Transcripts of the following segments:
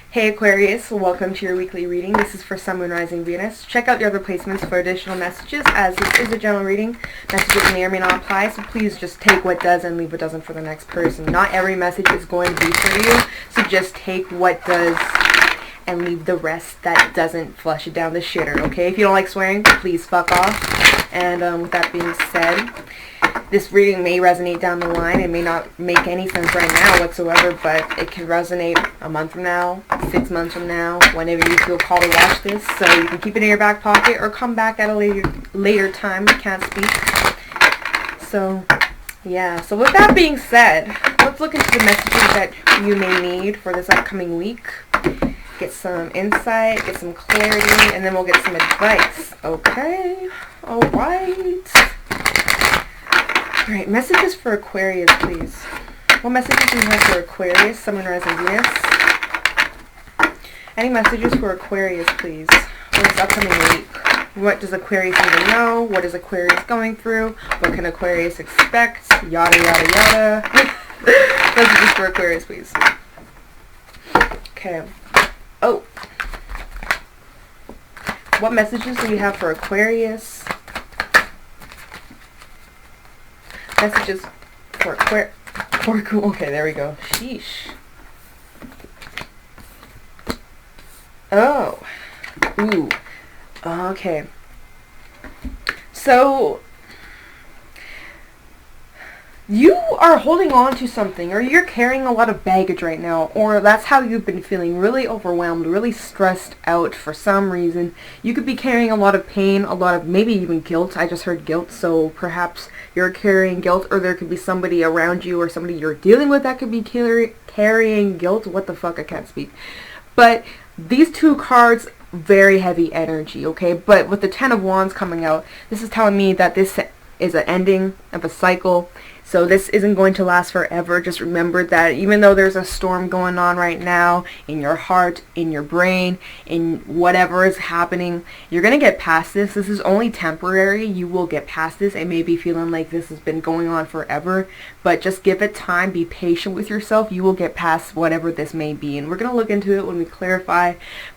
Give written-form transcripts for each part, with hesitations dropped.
Hey Aquarius, welcome to your weekly reading. This is for Sun, Moon, Rising, Venus. Check out the other placements for additional messages, as this is a general reading. Messages may or may not apply, so please just take what does and leave what doesn't for the next person. Not every message is going to be for you, so just take what does and leave the rest that doesn't. Flush it down the shitter, okay? If you don't like swearing, please fuck off. And with that being said, this reading may resonate down the line. It may not make any sense right now whatsoever, but it can resonate a month from now, 6 months from now, whenever you feel called to watch this. So you can keep it in your back pocket or come back at a later time. I can't speak. So, yeah. So with that being said, let's look into the messages that you may need for this upcoming week. Get some insight, get some clarity, and then we'll get some advice. Okay? Alright. Alright, messages for Aquarius, please. What messages do you have for Aquarius, Sun, Moon, Rising, Venus? Any messages for Aquarius, please, for this upcoming week? What does Aquarius even know? What is Aquarius going through? What can Aquarius expect? Yada, yada, yada. Messages for Aquarius, please. Okay. Oh. What messages do you have for Aquarius? Messages for Aquarius. Okay, there we go. Sheesh. Oh. Ooh. Okay. So, you are holding on to something, or you're carrying a lot of baggage right now, or that's how you've been feeling, really overwhelmed, really stressed out for some reason. You could be carrying a lot of pain, a lot of maybe even guilt. I just heard guilt, so perhaps you're carrying guilt, or there could be somebody around you or somebody you're dealing with that could be carrying guilt. What the fuck, I can't speak. But these two cards, very heavy energy, okay? But with the Ten of Wands coming out, this is telling me that this is an ending of a cycle. So this isn't going to last forever. Just remember that even though there's a storm going on right now in your heart, in your brain, in whatever is happening, you're going to get past this. This is only temporary. You will get past this. It may be feeling like this has been going on forever, but just give it time. Be patient with yourself. You will get past whatever this may be. And we're going to look into it when we clarify.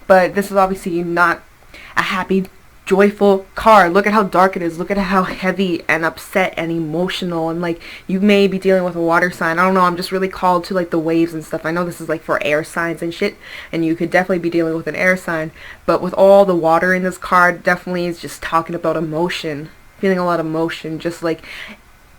But this is obviously not a happy, joyful card. Look at how dark it is. Look at how heavy and upset and emotional, and like you may be dealing with a water sign. I don't know, I'm just really called to like the waves and stuff. I know this is like for air signs and shit, and you could definitely be dealing with an air sign, but with all the water in this card, definitely is just talking about emotion, feeling a lot of emotion. Just like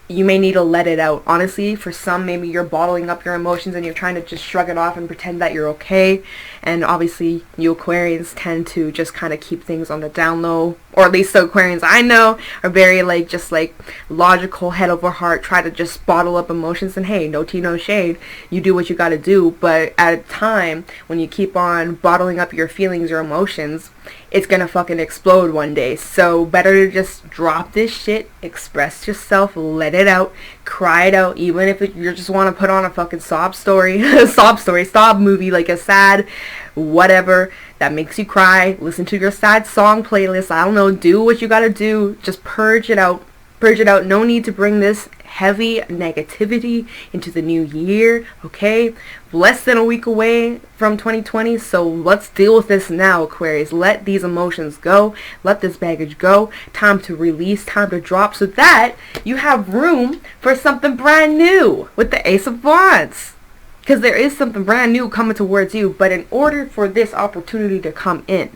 you may need to let it out. Honestly, for some, maybe you're bottling up your emotions and you're trying to just shrug it off and pretend that you're okay. And obviously, you Aquarians tend to just kind of keep things on the down low. Or at least the Aquarians I know are very like, just like logical, head over heart, try to just bottle up emotions. And hey, no tea, no shade. You do what you gotta do. But at a time, when you keep on bottling up your feelings or emotions, it's gonna fucking explode one day. So better to just drop this shit, express yourself, let it out, cry it out. Even if you just want to put on a fucking sob story, sob movie, like a sad whatever that makes you cry. Listen to your sad song playlist. I don't know, do what you gotta do. Just purge it out. Purge it out. No need to bring this heavy negativity into the new year, okay? Less than a week away from 2020, so let's deal with this now, Aquarius. Let these emotions go. Let this baggage go. Time to release, time to drop, so that you have room for something brand new with the Ace of Wands. Because there is something brand new coming towards you, but in order for this opportunity to come in,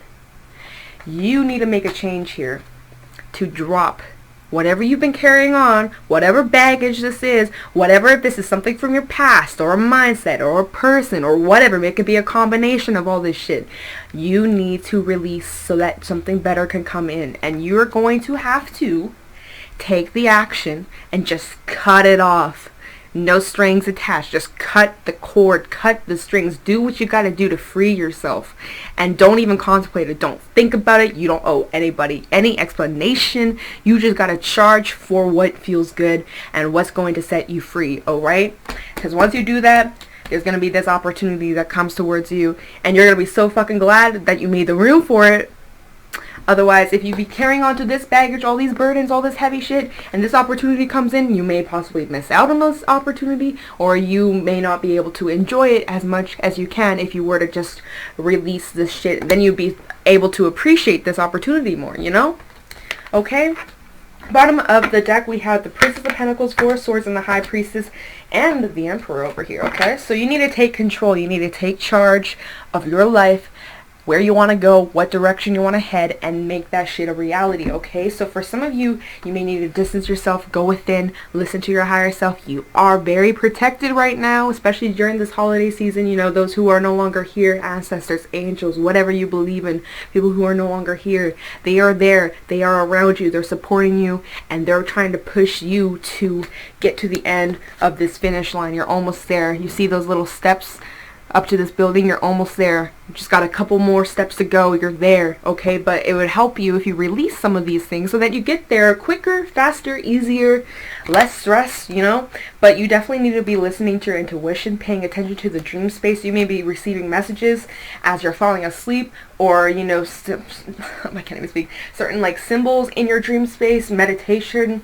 you need to make a change here to drop whatever you've been carrying on, whatever baggage this is, whatever, if this is something from your past or a mindset or a person or whatever, it could be a combination of all this shit. You need to release so that something better can come in, and you're going to have to take the action and just cut it off. No strings attached. Just cut the cord, cut the strings. Do what you gotta do to free yourself. And don't even contemplate it. Don't think about it. You don't owe anybody any explanation. You just gotta charge for what feels good and what's going to set you free, alright? Because once you do that, there's gonna be this opportunity that comes towards you, and you're gonna be so fucking glad that you made the room for it. Otherwise, if you be carrying on to this baggage, all these burdens, all this heavy shit, and this opportunity comes in, you may possibly miss out on this opportunity, or you may not be able to enjoy it as much as you can if you were to just release this shit. Then you'd be able to appreciate this opportunity more, you know? Okay? Bottom of the deck, we have the Princess of Pentacles, Four of Swords, and the High Priestess, and the Emperor over here, okay? So you need to take control. You need to take charge of your life, where you want to go, what direction you want to head, and make that shit a reality, okay? So for some of you, you may need to distance yourself, go within, listen to your higher self. You are very protected right now, especially during this holiday season. You know, those who are no longer here, ancestors, angels, whatever you believe in, people who are no longer here, they are there, they are around you, they're supporting you, and they're trying to push you to get to the end of this finish line. You're almost there. You see those little steps up to this building? You're almost there. You just got a couple more steps to go. You're there, okay? But it would help you if you release some of these things so that you get there quicker, faster, easier, less stress, you know? But you definitely need to be listening to your intuition, paying attention to the dream space. You may be receiving messages as you're falling asleep, or, you know, I can't even speak, certain like symbols in your dream space, meditation.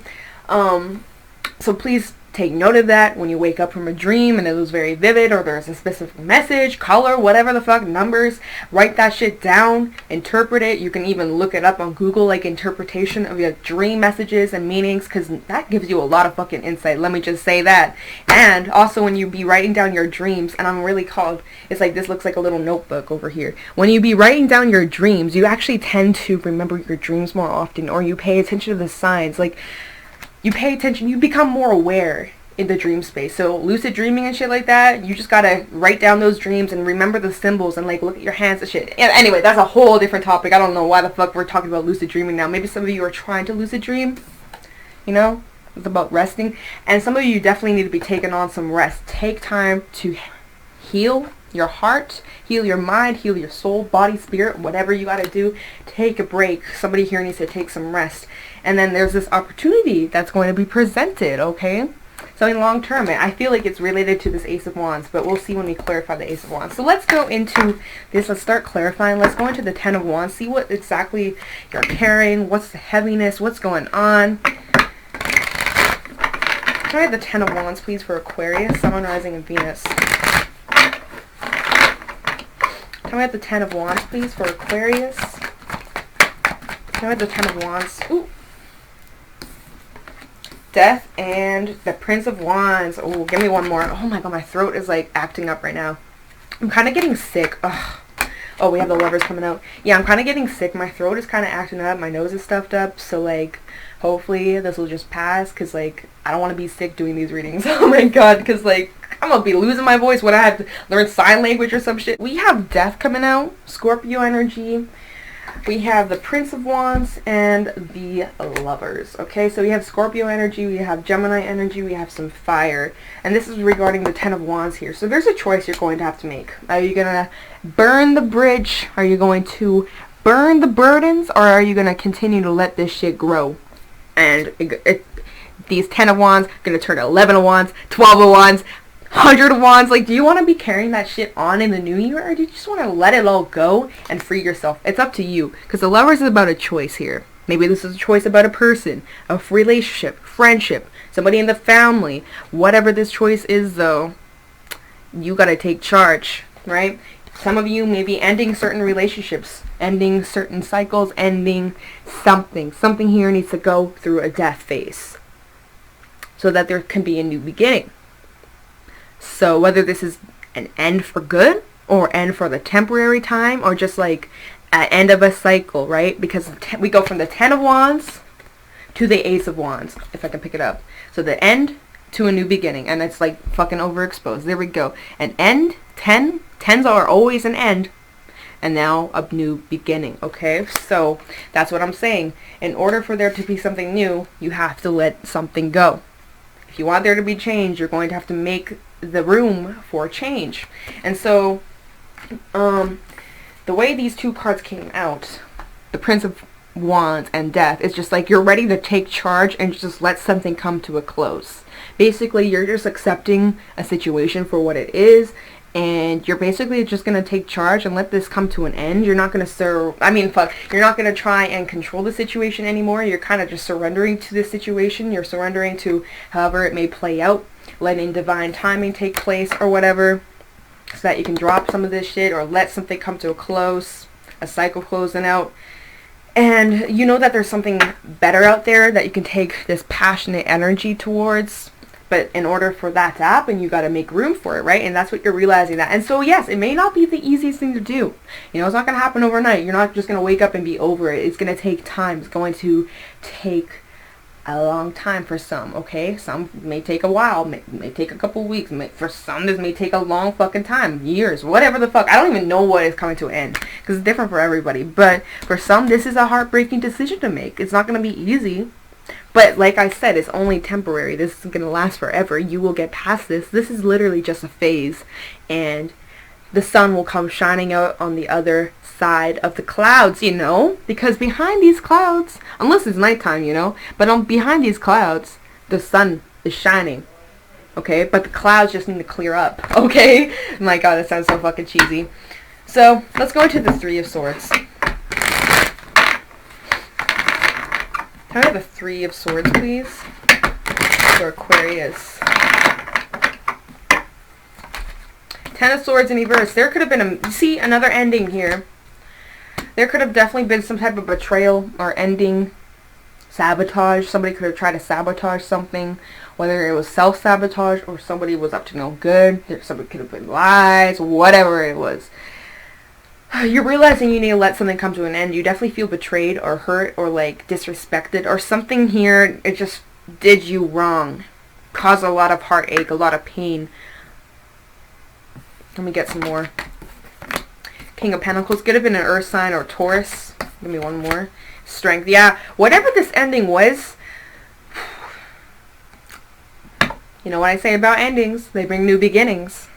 So please take note of that when you wake up from a dream and it was very vivid, or there's a specific message, color, whatever the fuck, numbers. Write that shit down, interpret it. You can even look it up on Google, like interpretation of your dream messages and meanings, because that gives you a lot of fucking insight. Let me just say that. And also when you be writing down your dreams, and I'm really called, it's like this looks like a little notebook over here. When you be writing down your dreams, you actually tend to remember your dreams more often, or you pay attention to the signs. Like, you pay attention, you become more aware in the dream space. So lucid dreaming and shit like that, you just gotta write down those dreams and remember the symbols and like look at your hands and shit. And anyway, that's a whole different topic. I don't know why the fuck we're talking about lucid dreaming now. Maybe some of you are trying to lucid dream, you know? It's about resting. And some of you definitely need to be taking on some rest. Take time to heal your heart, heal your mind, heal your soul, body, spirit, whatever you gotta do. Take a break. Somebody here needs to take some rest. And then there's this opportunity that's going to be presented, okay? So in long term, I feel like it's related to this Ace of Wands, but we'll see when we clarify the Ace of Wands. So let's go into this. Let's start clarifying. Let's go into the Ten of Wands. See what exactly you're carrying. What's the heaviness? What's going on? Can I have the Ten of Wands, please, for Aquarius, Sun, Rising, and Venus? Can I have the Ten of Wands, please, for Aquarius? Can I have the Ten of Wands? Ooh. Death and the Prince of Wands. Oh, give me one more. Oh my god, my throat is like acting up right now. I'm kind of getting sick. Ugh. Oh, we have the Lovers coming out. Yeah, I'm kind of getting sick. My throat is kind of acting up. My nose is stuffed up. So like, hopefully this will just pass, because like, I don't want to be sick doing these readings. Oh my god, because like, I'm going to be losing my voice when I have to learn sign language or some shit. We have Death coming out. Scorpio energy. We have the Prince of Wands and the Lovers. Okay, so we have Scorpio energy, we have Gemini energy, we have some fire. And this is regarding the Ten of Wands here. So there's a choice you're going to have to make. Are you going to burn the bridge? Are you going to burn the burdens? Or are you going to continue to let this shit grow? And these 10 of Wands going to turn 11 of Wands, 12 of Wands, 100 of Wands. Like, do you want to be carrying that shit on in the new year, or do you just want to let it all go and free yourself? It's up to you, because the Lovers is about a choice here. Maybe this is a choice about a person, a relationship, friendship, somebody in the family. Whatever this choice is, though, you got to take charge, right? Some of you may be ending certain relationships, ending certain cycles, ending something. Something here needs to go through a death phase so that there can be a new beginning. So whether this is an end for good, or end for the temporary time, or just like an end of a cycle, right? Because we go from the 10 of Wands to the Ace of Wands, if I can pick it up. So the end to a new beginning, and it's like fucking overexposed. There we go. An end, 10s are always an end, and now a new beginning, okay? So that's what I'm saying. In order for there to be something new, you have to let something go. If you want there to be change, you're going to have to make the room for change. And so the way these two cards came out, the Prince of Wands and Death, is just like you're ready to take charge and just let something come to a close. Basically, you're just accepting a situation for what it is, and you're basically just going to take charge and let this come to an end. You're not going to you're not going to try and control the situation anymore. You're kind of just surrendering to the situation. You're surrendering to however it may play out, letting divine timing take place or whatever, so that you can drop some of this shit or let something come to a close, a cycle closing out. And you know that there's something better out there that you can take this passionate energy towards. But in order for that to happen, you got to make room for it, right? And that's what you're realizing that. And so, yes, it may not be the easiest thing to do. You know, it's not going to happen overnight. You're not just going to wake up and be over it. It's going to take time. It's going to take a long time for some, okay? Some may take a while, may take a couple weeks. For some, this may take a long fucking time, years, whatever the fuck. I don't even know what is coming to an end, because it's different for everybody. But for some, this is a heartbreaking decision to make. It's not going to be easy. But like I said, it's only temporary. This isn't going to last forever. You will get past this. This is literally just a phase. And the sun will come shining out on the other side of the clouds, you know? Because behind these clouds, unless it's nighttime, you know? But behind these clouds, the sun is shining. Okay? But the clouds just need to clear up. Okay? My God, that sounds so fucking cheesy. So, let's go into the Three of Swords. Can I have a Three of Swords, please? For Aquarius. Ten of Swords in reverse. There could have been another ending here. There could have definitely been some type of betrayal or ending. Sabotage. Somebody could have tried to sabotage something. Whether it was self-sabotage or somebody was up to no good. Somebody could have been lies. Whatever it was. You're realizing you need to let something come to an end. You definitely feel betrayed or hurt or like disrespected or something here. It just did you wrong. Caused a lot of heartache, a lot of pain. Let me get some more. King of Pentacles. Could have been an Earth sign or Taurus. Give me one more. Strength. Yeah, whatever this ending was. You know what I say about endings? They bring new beginnings.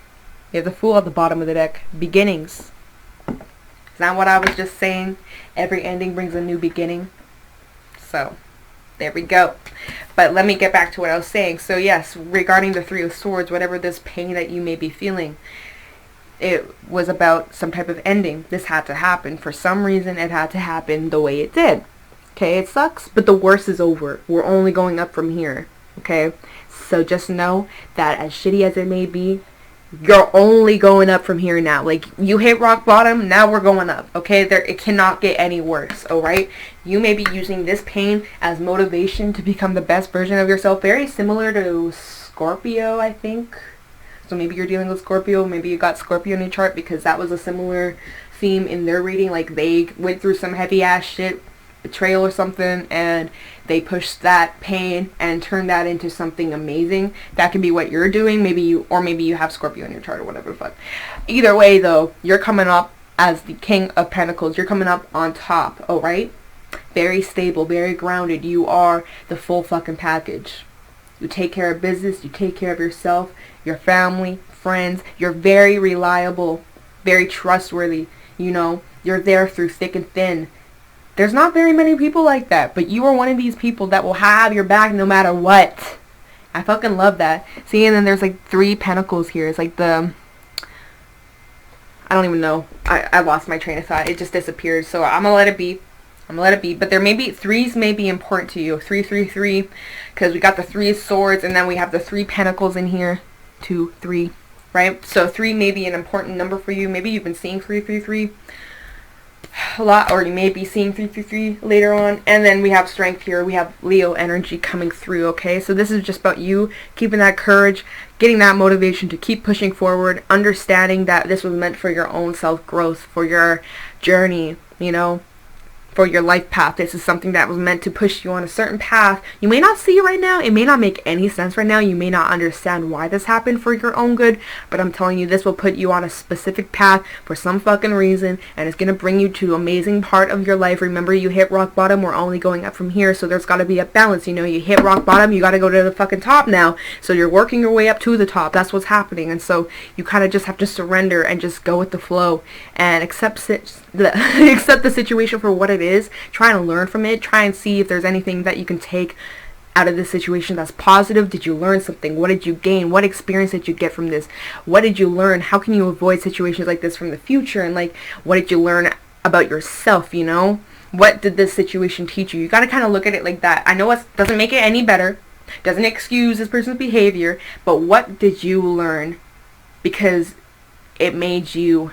You have the Fool at the bottom of the deck. Beginnings. Is that what I was just saying? Every ending brings a new beginning. So, there we go. But let me get back to what I was saying. So yes, regarding the Three of Swords, whatever this pain that you may be feeling, it was about some type of ending. This had to happen. For some reason, it had to happen the way it did. Okay, it sucks, but the worst is over. We're only going up from here. Okay? So just know that as shitty as it may be, you're only going up from here now. Like, you hit rock bottom, now we're going up, okay? It cannot get any worse, alright? You may be using this pain as motivation to become the best version of yourself. Very similar to Scorpio, I think. So maybe you're dealing with Scorpio. Maybe you got Scorpio in your chart, because that was a similar theme in their reading. Like, they went through some heavy-ass shit, betrayal or something, and they pushed that pain and turned that into something amazing. That could be what you're doing. Maybe you have Scorpio in your chart or whatever the fuck. Either way, though, you're coming up as the King of Pentacles. You're coming up on top, alright? Very stable, very grounded. You are the full fucking package. You take care of business. You take care of yourself, your family, friends. You're very reliable, very trustworthy. You know, you're there through thick and thin. There's not very many people like that, but you are one of these people that will have your back no matter what. I fucking love that. See, and then there's like 3 pentacles here. It's like I don't even know. I lost my train of thought. It just disappeared. So I'm gonna let it be. I'm gonna let it be. But there may be, 3s may be important to you. 3, 3, 3. Because we got the 3 swords, and then we have the 3 pentacles in here. 2, 3. Right? So 3 may be an important number for you. Maybe you've been seeing 3, 3, 3 a lot, or you may be seeing 3, 3, 3 later on. And then we have strength here. We have Leo energy coming through, okay? So this is just about you keeping that courage, getting that motivation to keep pushing forward, understanding that this was meant for your own self-growth, for your journey, you know, for your life path. This is something that was meant to push you on a certain path. You may not see it right now. It may not make any sense right now. You may not understand why this happened for your own good, but I'm telling you, this will put you on a specific path for some fucking reason, and it's going to bring you to an amazing part of your life. Remember, you hit rock bottom. We're only going up from here, so there's got to be a balance. You know, you hit rock bottom, you got to go to the fucking top now. So you're working your way up to the top. That's what's happening. And so you kind of just have to surrender and just go with the flow and accept the situation for what it is. Try and learn from it. Try and see if there's anything that you can take out of this situation that's positive? Did you learn something? What did you gain? What experience did you get from this? What did you learn? How can you avoid situations like this from the future? And like, what did you learn about yourself, you know? What did this situation teach you? You got to kind of look at it like that. I know it doesn't make it any better, doesn't excuse this person's behavior, but what did you learn? Because it made you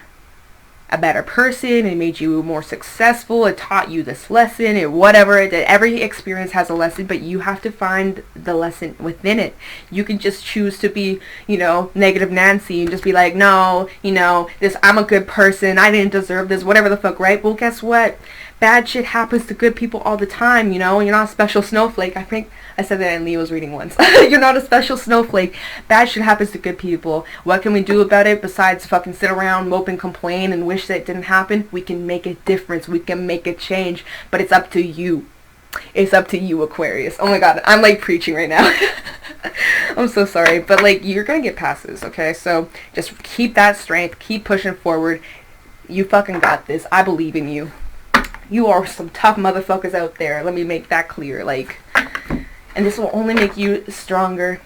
a better person, it made you more successful, it taught you this lesson, it whatever it did. Every experience has a lesson, but you have to find the lesson within it. You can just choose to be, you know, negative Nancy and just be like, no, you know, this, I'm a good person, I didn't deserve this, whatever the fuck, right? Well, guess what? Bad shit happens to good people all the time, you know? You're not a special snowflake. I think I said that in Leo's reading once. You're not a special snowflake. Bad shit happens to good people. What can we do about it besides fucking sit around, mope and complain and wish that it didn't happen? We can make a difference. We can make a change. But it's up to you. It's up to you, Aquarius. Oh my god, I'm like preaching right now. I'm so sorry. But like, you're gonna get past this, okay? So just keep that strength. Keep pushing forward. You fucking got this. I believe in you. You are some tough motherfuckers out there. Let me make that clear. Like, and this will only make you stronger.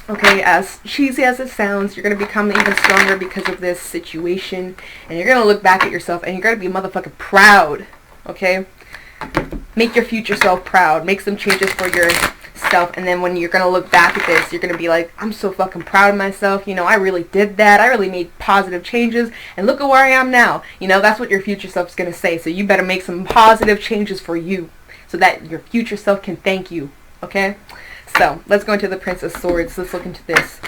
Okay, as cheesy as it sounds, you're going to become even stronger because of this situation. And you're going to look back at yourself and you're going to be motherfucking proud. Okay? Make your future self proud. Make some changes for yourself. And then when you're going to look back at this, you're going to be like, I'm so fucking proud of myself. You know, I really did that. I really made positive changes. And look at where I am now. You know, that's what your future self is going to say. So you better make some positive changes for you so that your future self can thank you. Okay? So let's go into the Prince of Swords. Let's look into this.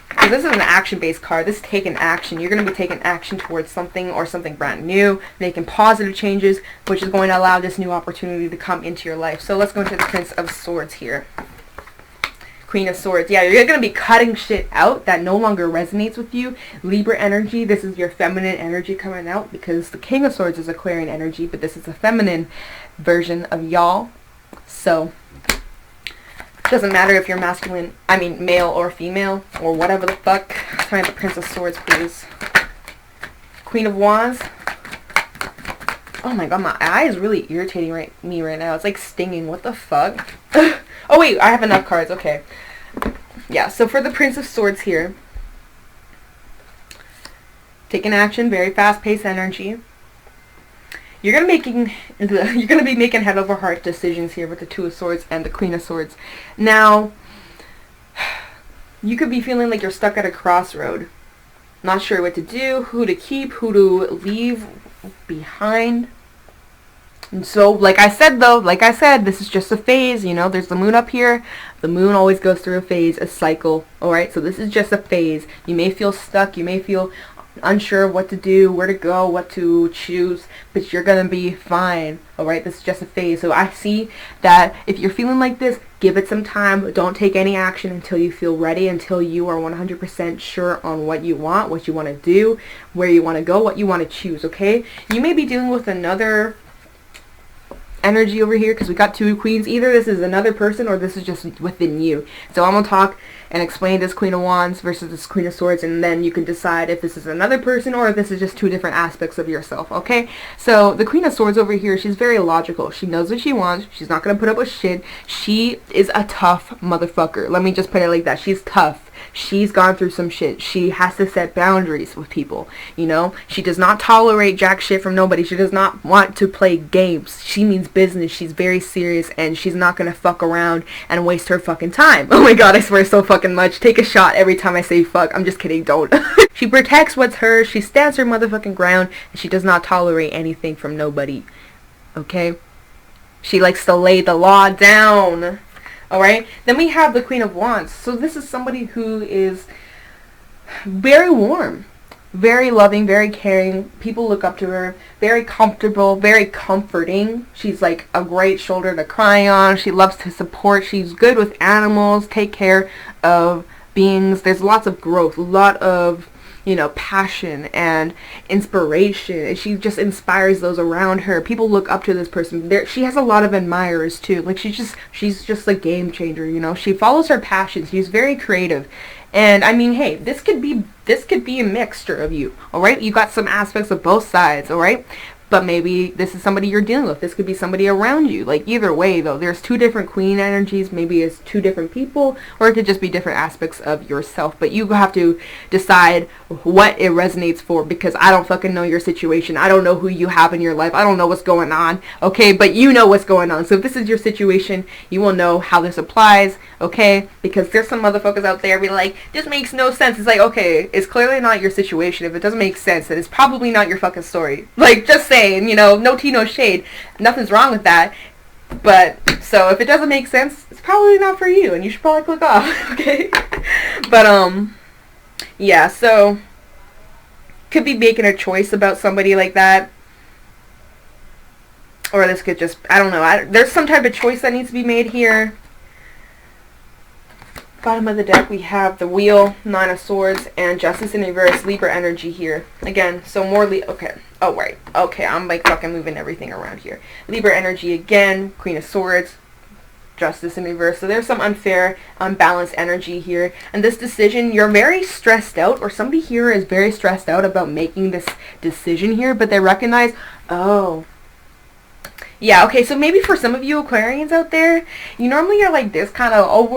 Because this is an action-based card. This is taking action. You're going to be taking action towards something or something brand new, making positive changes, which is going to allow this new opportunity to come into your life. So let's go into the Prince of Swords here. Queen of Swords. Yeah, you're going to be cutting shit out that no longer resonates with you. Libra energy. This is your feminine energy coming out because the King of Swords is Aquarian energy, but this is a feminine version of y'all. So doesn't matter if you're masculine, male or female, or whatever the fuck. Try the Prince of Swords, please. Queen of Wands. Oh my god, my eye is really irritating me right now. It's like stinging. What the fuck? Oh wait, I have enough cards. Okay. Yeah, so for the Prince of Swords here, taking action, very fast-paced energy. You're gonna be making head over heart decisions here with the Two of Swords and the Queen of Swords. Now, you could be feeling like you're stuck at a crossroad, not sure what to do, who to keep, who to leave behind. And so, like I said, this is just a phase. You know, there's the moon up here. The moon always goes through a phase, a cycle. All right, so this is just a phase. You may feel stuck. You may feel unsure of what to do, where to go, what to choose, but you're gonna be fine. Alright, this is just a phase. So I see that if you're feeling like this, give it some time. Don't take any action until you feel ready, until you are 100% sure on what you want to do, where you want to go, what you want to choose. Okay, you may be dealing with another energy over here because we got two queens. Either this is another person or this is just within you. So I'm gonna talk and explain this Queen of Wands versus this Queen of Swords, and then you can decide if this is another person or if this is just two different aspects of yourself. Okay, so the Queen of Swords over here, she's very logical. She knows what she wants. She's not gonna put up with shit. She is a tough motherfucker. Let me just put it like that. She's tough. She's gone through some shit. She has to set boundaries with people, you know? She does not tolerate jack shit from nobody. She does not want to play games. She means business. She's very serious, and she's not gonna fuck around and waste her fucking time. Oh my god, I swear so fucking much. Take a shot every time I say fuck. I'm just kidding, don't. She protects what's hers. She stands her motherfucking ground, and she does not tolerate anything from nobody. Okay? She likes to lay the law down. Alright, then we have the Queen of Wands. So this is somebody who is very warm, very loving, very caring. People look up to her. Very comfortable, very comforting. She's like a great shoulder to cry on. She loves to support. She's good with animals, take care of beings. There's lots of growth, a lot of, you know, passion and inspiration, and she just inspires those around her. People look up to this person. She has a lot of admirers too. Like she's just a game changer, you know. She follows her passions. She's very creative. And I mean, hey, this could be a mixture of you. All right, you got some aspects of both sides. All right, but maybe this is somebody you're dealing with. This could be somebody around you. Like, either way, though, there's two different queen energies. Maybe it's two different people, or it could just be different aspects of yourself. But you have to decide what it resonates for, because I don't fucking know your situation. I don't know who you have in your life. I don't know what's going on, okay? But you know what's going on. So if this is your situation, you will know how this applies, okay? Because there's some motherfuckers out there be like, this makes no sense. It's like, okay, it's clearly not your situation. If it doesn't make sense, then it's probably not your fucking story. Like, just saying, you know, no tea, no shade. Nothing's wrong with that. But, so, if it doesn't make sense, it's probably not for you, and you should probably click off, okay? But, yeah, so, could be making a choice about somebody like that. Or this could just, I don't know, there's some type of choice that needs to be made here. Bottom of the deck, we have the Wheel, Nine of Swords, and Justice in reverse, Libra energy here. Again, so more okay. Oh, right. Okay, I'm like fucking moving everything around here. Libra energy again, Queen of Swords, Justice in reverse. So there's some unfair, unbalanced energy here. And this decision, you're very stressed out, or somebody here is very stressed out about making this decision here, but they recognize, oh, yeah, okay, so maybe for some of you Aquarians out there, you normally are like this kind of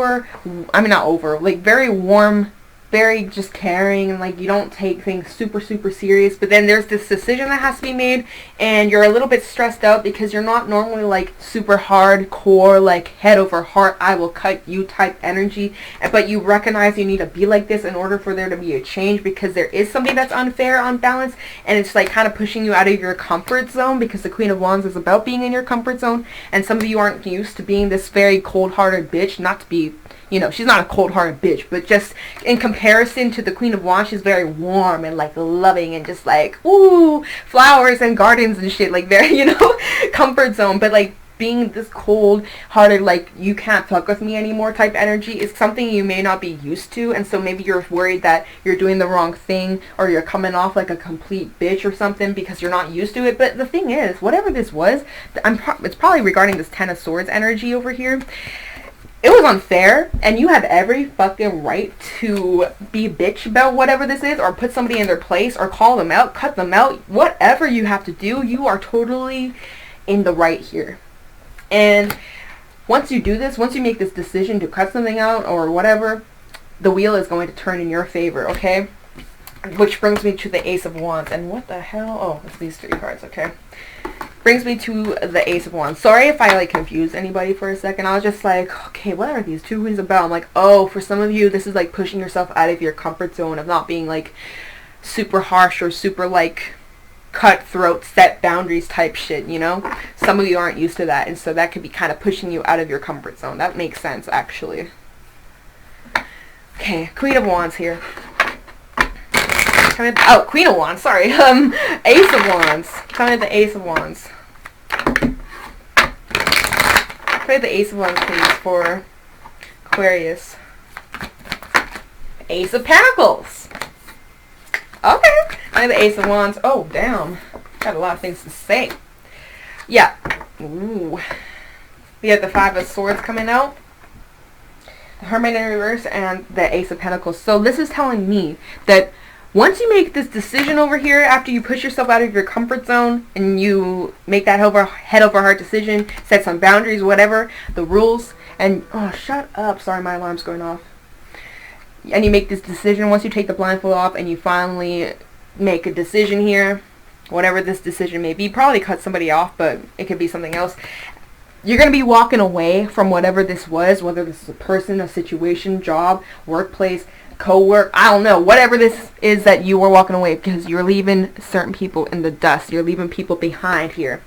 like very warm, very just caring, and like you don't take things super, super serious. But then there's this decision that has to be made, and you're a little bit stressed out because you're not normally like super hardcore, like head over heart, I will cut you type energy. But you recognize you need to be like this in order for there to be a change, because there is something that's unfair, unbalanced, and it's like kind of pushing you out of your comfort zone, because the Queen of Wands is about being in your comfort zone. And some of you aren't used to being this very cold-hearted bitch. Not to be, you know, she's not a cold-hearted bitch, but just in comparison to the Queen of Wands, she's very warm and like loving and just like, ooh, flowers and gardens and shit, like very, you know, comfort zone. But like being this cold-hearted, like you can't fuck with me anymore type energy is something you may not be used to. And so maybe you're worried that you're doing the wrong thing, or you're coming off like a complete bitch or something because you're not used to it. But the thing is, whatever this was, it's probably regarding this Ten of Swords energy over here. It was unfair, and you have every fucking right to be a bitch about whatever this is, or put somebody in their place, or call them out, cut them out, whatever you have to do. You are totally in the right here. And once you do this, once you make this decision to cut something out or whatever, the wheel is going to turn in your favor, okay? Which brings me to the Ace of Wands. And what the hell? Oh, it's these three cards, okay? Brings me to the Ace of Wands. Sorry if I like confused anybody for a second. I was just like, okay, what are these two queens about? I'm like, oh, for some of you, this is like pushing yourself out of your comfort zone of not being like super harsh or super like cutthroat, set boundaries type shit, you know? Some of you aren't used to that, and so that could be kind of pushing you out of your comfort zone. That makes sense, actually. Okay, Queen of Wands here. Oh, Queen of Wands, sorry. Ace of Wands. Tell me the Ace of Wands. Play the Ace of Wands, please, for Aquarius. Ace of Pentacles. Okay. Play the Ace of Wands. Oh, damn. Got a lot of things to say. Yeah. Ooh. We have the Five of Swords coming out. The Hermit in reverse and the Ace of Pentacles. So this is telling me that once you make this decision over here, after you push yourself out of your comfort zone and you make that head over heart decision, set some boundaries, whatever, the rules, and, oh, shut up. Sorry, my alarm's going off. And you make this decision, once you take the blindfold off and you finally make a decision here, whatever this decision may be, probably cut somebody off, but it could be something else. You're going to be walking away from whatever this was, whether this is a person, a situation, job, workplace, co-work, I don't know, whatever this is that you were walking away, because you're leaving certain people in the dust. You're leaving people behind here.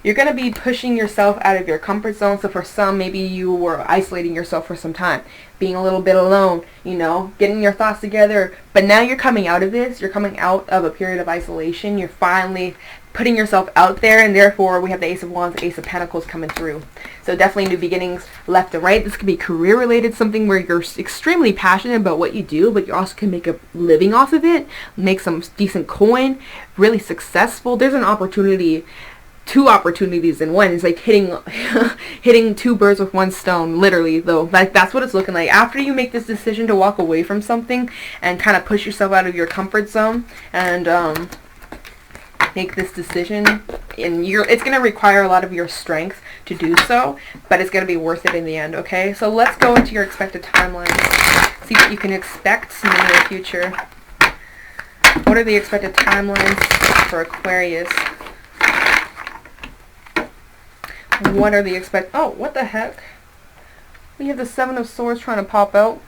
You're going to be pushing yourself out of your comfort zone. So for some, maybe you were isolating yourself for some time, being a little bit alone, you know, getting your thoughts together. But now you're coming out of this. You're coming out of a period of isolation. You're finally putting yourself out there, and therefore we have the Ace of Wands, Ace of Pentacles coming through. So definitely new beginnings left and right. This could be career related, something where you're extremely passionate about what you do, but you also can make a living off of it, make some decent coin, really successful. There's an opportunity, two opportunities in one. It's like hitting two birds with one stone, literally, though. Like, that's what it's looking like. After you make this decision to walk away from something and kind of push yourself out of your comfort zone and make this decision, and it's going to require a lot of your strength to do so, but it's going to be worth it in the end, okay? So let's go into your expected timeline. See what you can expect in the near future. What are the expected timelines for Aquarius? What are the oh, what the heck? We have the Seven of Swords trying to pop out.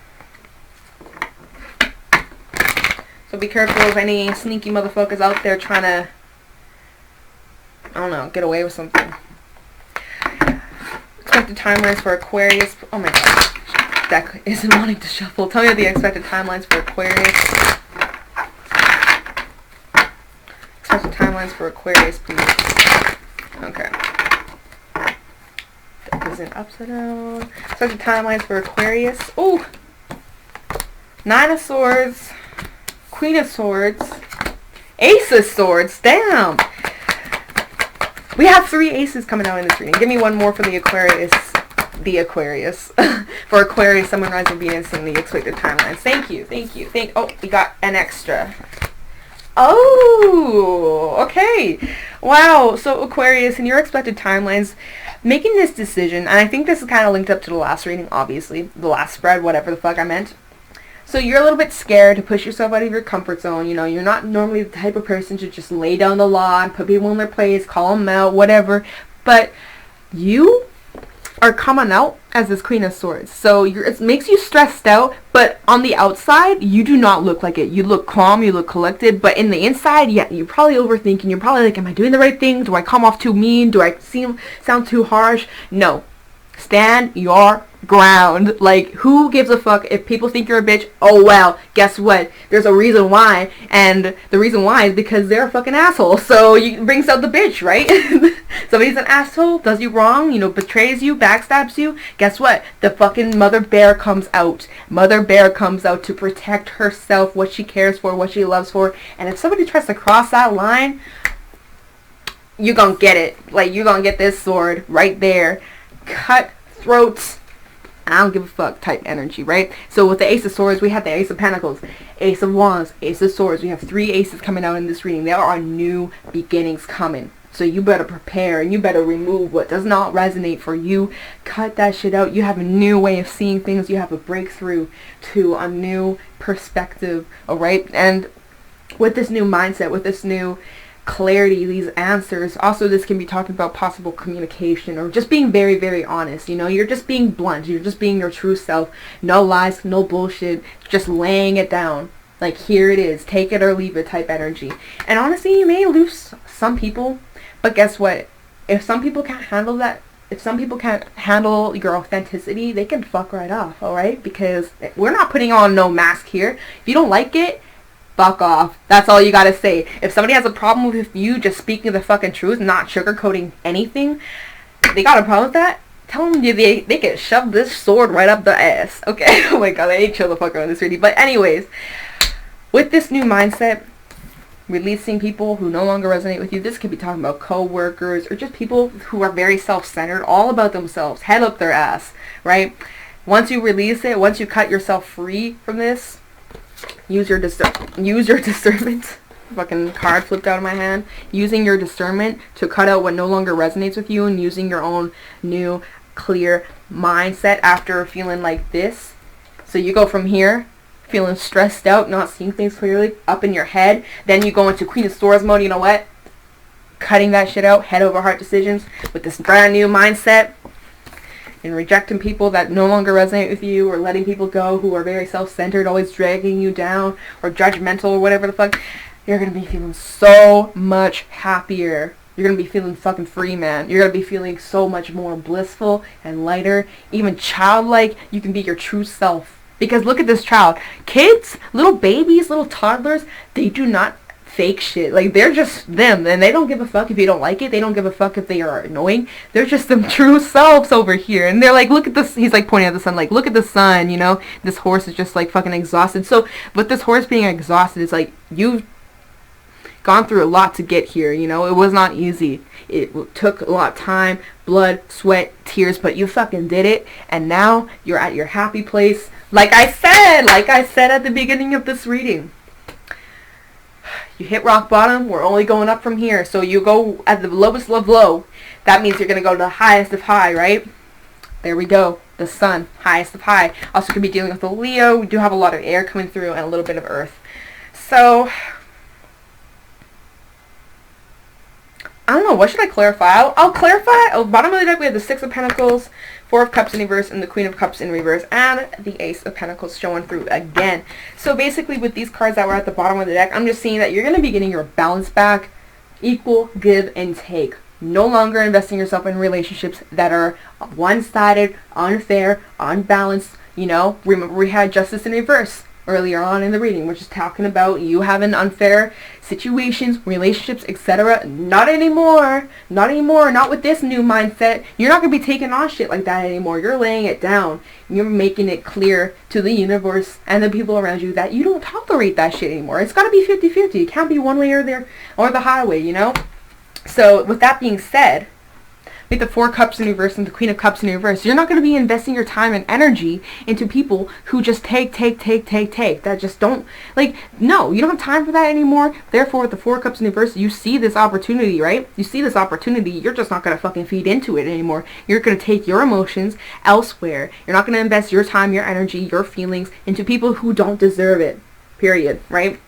So be careful of any sneaky motherfuckers out there trying to, I don't know, get away with something. Expected timelines for Aquarius. Oh my god. Deck isn't wanting to shuffle. Tell me the expected timelines for Aquarius. Expected timelines for Aquarius, please. Okay. Deck isn't upside down. Expected timelines for Aquarius. Ooh! Nine of Swords. Queen of Swords. Ace of Swords. Damn! We have 3 aces coming out in this reading. Give me one more for the Aquarius. The Aquarius. For Aquarius, Sun, Moon, Rising, Venus, and the expected timelines. Thank you. Thank you. Oh, we got an extra. Oh! Okay. Wow. So Aquarius, in your expected timelines, making this decision, and I think this is kind of linked up to the last reading, obviously. The last spread, whatever the fuck I meant. So you're a little bit scared to push yourself out of your comfort zone. You know, you're not normally the type of person to just lay down the law and put people in their place, call them out, whatever. But you are coming out as this Queen of Swords. So it makes you stressed out, but on the outside, you do not look like it. You look calm, you look collected, but in the inside, yeah, you're probably overthinking. You're probably like, am I doing the right thing? Do I come off too mean? Do I sound too harsh? No. Stand your ground. Like, who gives a fuck if people think you're a bitch? Oh well, guess what? There's a reason why, and the reason why is because they're a fucking asshole. So you brings out the bitch, right? Somebody's an asshole, does you wrong, you know, betrays you, backstabs you. Guess what? The fucking mother bear comes out. Mother bear comes out to protect herself, what she cares for, what she loves for. And if somebody tries to cross that line, you're gonna get it. Like, you're gonna get this sword right there. Cut throats. I don't give a fuck type energy, right? So with the Ace of Swords, we have the Ace of Pentacles, Ace of Wands, Ace of Swords. We have 3 aces coming out in this reading. There are new beginnings coming. So you better prepare and you better remove what does not resonate for you. Cut that shit out. You have a new way of seeing things. You have a breakthrough to a new perspective, alright? And with this new mindset, with this new clarity, these answers, also this can be talking about possible communication or just being very, very honest. You know, you're just being blunt, you're just being your true self. No lies, no bullshit, just laying it down. Like, here it is, take it or leave it type energy. And honestly, you may lose some people, but guess what? If some people can't handle that, if some people can't handle your authenticity, they can fuck right off, alright? Because we're not putting on no mask here. If you don't like it, fuck off. That's all you gotta say. If somebody has a problem with you just speaking the fucking truth, not sugarcoating anything, they got a problem with that, tell them they can shove this sword right up the ass. Okay? Oh my god, I hate chill the fuck out of this reading. But anyways, with this new mindset, releasing people who no longer resonate with you, this could be talking about co-workers or just people who are very self-centered, all about themselves, head up their ass, right? Once you release it, once you cut yourself free from this, use your discernment. Fucking card flipped out of my hand. Using your discernment to cut out what no longer resonates with you and using your own new clear mindset after feeling like this. So you go from here, feeling stressed out, not seeing things clearly, up in your head. Then you go into Queen of Swords mode. You know what? Cutting that shit out, head over heart decisions with this brand new mindset. And rejecting people that no longer resonate with you, or letting people go who are very self-centered, always dragging you down, or judgmental, or whatever the fuck, you're going to be feeling so much happier. You're going to be feeling fucking free, man. You're going to be feeling so much more blissful and lighter, even childlike. You can be your true self. Because look at this child. Kids, little babies, little toddlers, they do not fake shit. Like, they're just them, and they don't give a fuck if you don't like it. They don't give a fuck if they are annoying. They're just them true selves over here. And they're like, look at this. He's like pointing at the sun, like, look at the sun, you know. This horse is just like fucking exhausted. So with this horse being exhausted, it's like, you've gone through a lot to get here, you know. It was not easy. It took a lot of time, blood, sweat, tears, but you fucking did it. And now you're at your happy place. Like I said at the beginning of this reading, You hit rock bottom, we're only going up from here. So you go at the lowest of low. That means you're going to go to the highest of high, right? There we go. The sun, highest of high. Also could be dealing with the Leo. We do have a lot of air coming through and a little bit of earth. So, I don't know. What should I clarify? I'll clarify. At the bottom of the deck, we have the Six of Pentacles, Four of Cups in reverse, and the Queen of Cups in reverse, and the Ace of Pentacles showing through again. So basically, with these cards that were at the bottom of the deck, I'm just seeing that you're going to be getting your balance back. Equal give and take. No longer investing yourself in relationships that are one-sided, unfair, unbalanced. You know, remember we had Justice in reverse earlier on in the reading, which is talking about you having unfair situations, relationships, etc. Not anymore. Not anymore. Not with this new mindset. You're not going to be taking on shit like that anymore. You're laying it down. You're making it clear to the universe and the people around you that you don't tolerate that shit anymore. It's got to be 50-50. It can't be one way or the highway, you know? So, with that being said, with the Four Cups in reverse and the Queen of Cups in reverse, you're not going to be investing your time and energy into people who just take. That just don't, like, no, you don't have time for that anymore. Therefore, with the Four Cups in reverse, you see this opportunity, right? You see this opportunity. You're just not going to fucking feed into it anymore. You're going to take your emotions elsewhere. You're not going to invest your time, your energy, your feelings into people who don't deserve it, period, right?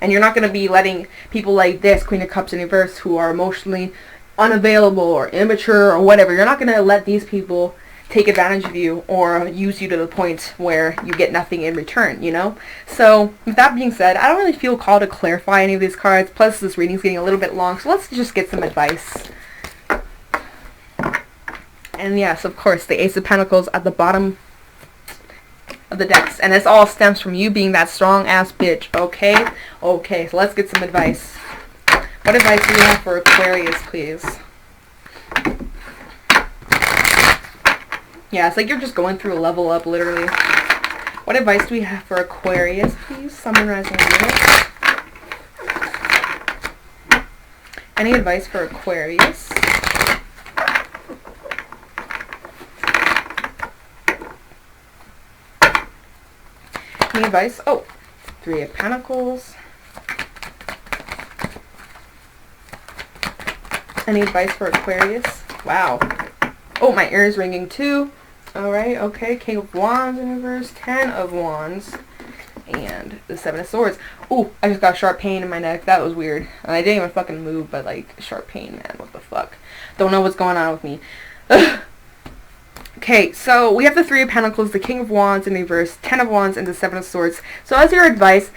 And you're not going to be letting people like this, Queen of Cups in reverse, who are emotionally unavailable or immature or whatever, you're not going to let these people take advantage of you or use you to the point where you get nothing in return, you know? So, with that being said, I don't really feel called to clarify any of these cards. Plus, this reading's getting a little bit long, so let's just get some advice. And yes, of course, the Ace of Pentacles at the bottom of the decks, and this all stems from you being that strong ass bitch. Okay, so let's get some advice. What advice do you have for Aquarius, please? Yeah, it's like you're just going through a level up, literally. What advice do we have for Aquarius, please? Sun, rising, moon. Any advice for Aquarius? Any advice? Oh, Three of Pentacles. Any advice for Aquarius? Wow. Oh, my ear is ringing too. Alright, okay. King of Wands in reverse. 10 of Wands. And the 7 of Swords. Ooh, I just got a sharp pain in my neck. That was weird. And I didn't even fucking move, but like, sharp pain, man. What the fuck? Don't know what's going on with me. Okay, so we have the Three of Pentacles, the King of Wands in reverse, 10 of Wands, and the 7 of Swords. So as your advice,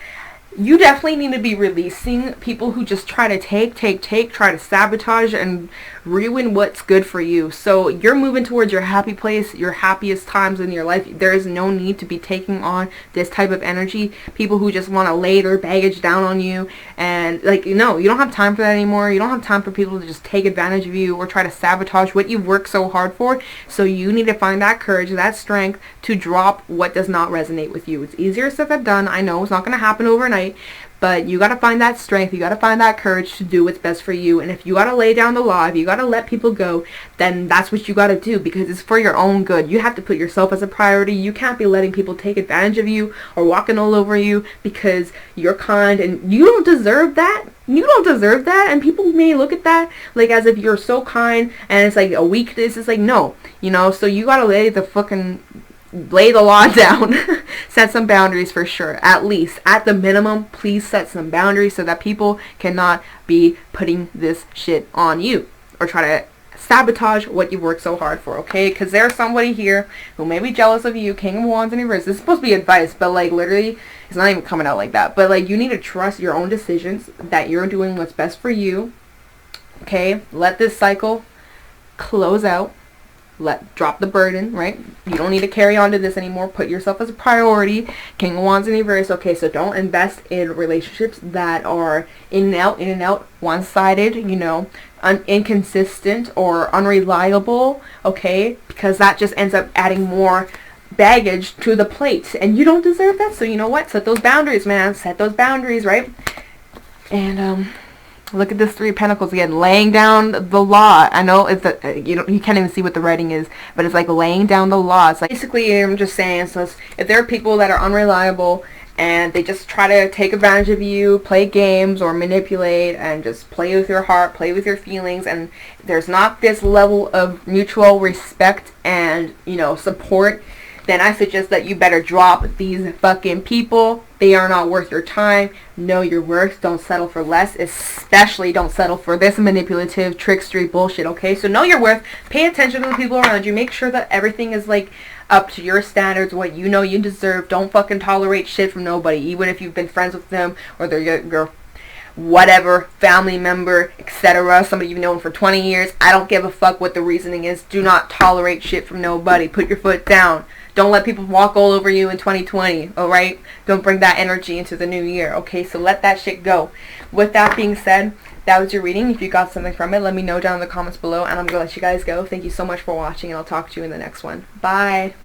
you definitely need to be releasing people who just try to try to sabotage and ruin what's good for you. So you're moving towards your happy place, your happiest times in your life. There is no need to be taking on this type of energy. People who just want to lay their baggage down on you. And like, no, you don't have time for that anymore. You don't have time for people to just take advantage of you or try to sabotage what you've worked so hard for. So you need to find that courage, that strength to drop what does not resonate with you. It's easier said than done. I know it's not going to happen overnight. But you got to find that strength, you got to find that courage to do what's best for you. And if you got to lay down the law, if you got to let people go, then that's what you got to do, because it's for your own good. You have to put yourself as a priority. You can't be letting people take advantage of you or walking all over you because you're kind, and you don't deserve that. You don't deserve that. And people may look at that like as if you're so kind and it's like a weakness. It's like, no, you know, so you got to lay the law down. Set some boundaries for sure. At least, at the minimum, please set some boundaries so that people cannot be putting this shit on you or try to sabotage what you worked so hard for, okay? Because there's somebody here who may be jealous of you. King of Wands in reverse. This is supposed to be advice, but like literally, it's not even coming out like that. But like, you need to trust your own decisions, that you're doing what's best for you, okay? Let this cycle close out. Drop the burden, right? You don't need to carry on to this anymore. Put yourself as a priority. King of Wands in reverse. Okay, so don't invest in relationships that are in and out, one-sided, you know, inconsistent or unreliable, okay? Because that just ends up adding more baggage to the plate, and you don't deserve that. So you know what? Set those boundaries, man. Set those boundaries, right? And look at this Three of Pentacles again, laying down the law. I know it's you can't even see what the writing is, but it's like laying down the law. It's like, basically, I'm just saying, so if there are people that are unreliable and they just try to take advantage of you, play games or manipulate, and just play with your heart, play with your feelings, and there's not this level of mutual respect and, you know, support, then I suggest that you better drop these fucking people. They are not worth your time. Know your worth. Don't settle for less. Especially don't settle for this manipulative, trickstery bullshit, okay? So know your worth. Pay attention to the people around you. Make sure that everything is, like, up to your standards, what you know you deserve. Don't fucking tolerate shit from nobody, even if you've been friends with them, or they're your whatever, family member, etc., somebody you've known for 20 years. I don't give a fuck what the reasoning is. Do not tolerate shit from nobody. Put your foot down. Don't let people walk all over you in 2020, alright? Don't bring that energy into the new year, okay? So let that shit go. With that being said, that was your reading. If you got something from it, let me know down in the comments below, and I'm going to let you guys go. Thank you so much for watching, and I'll talk to you in the next one. Bye!